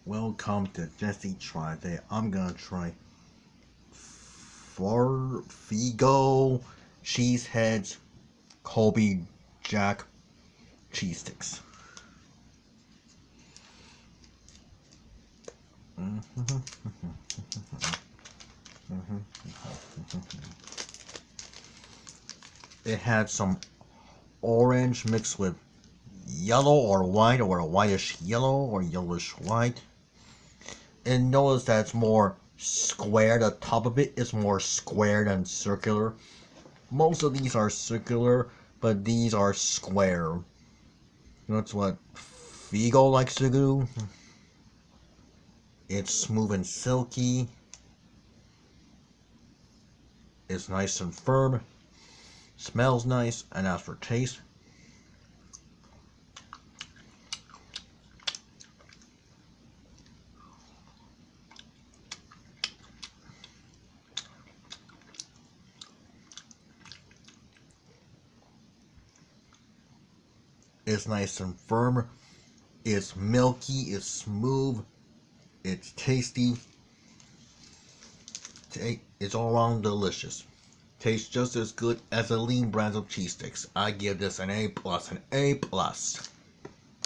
Welcome to Chesse Try Day. I'm gonna try Frigo Cheeseheads Colby Jack Cheese Sticks. It had some orange mixed with yellow or whitish yellow or yellowish white. And notice that it's more square. The top of it is more square than circular. Most of these are circular, but these are square. That's what Frigo likes to do. It's smooth and silky. It's nice and firm. Smells nice. And as for taste, it's nice and firm. It's milky. It's smooth. It's tasty. It's all around delicious. Tastes just as good as the lean brands of cheese sticks. I give this an A+, an A+.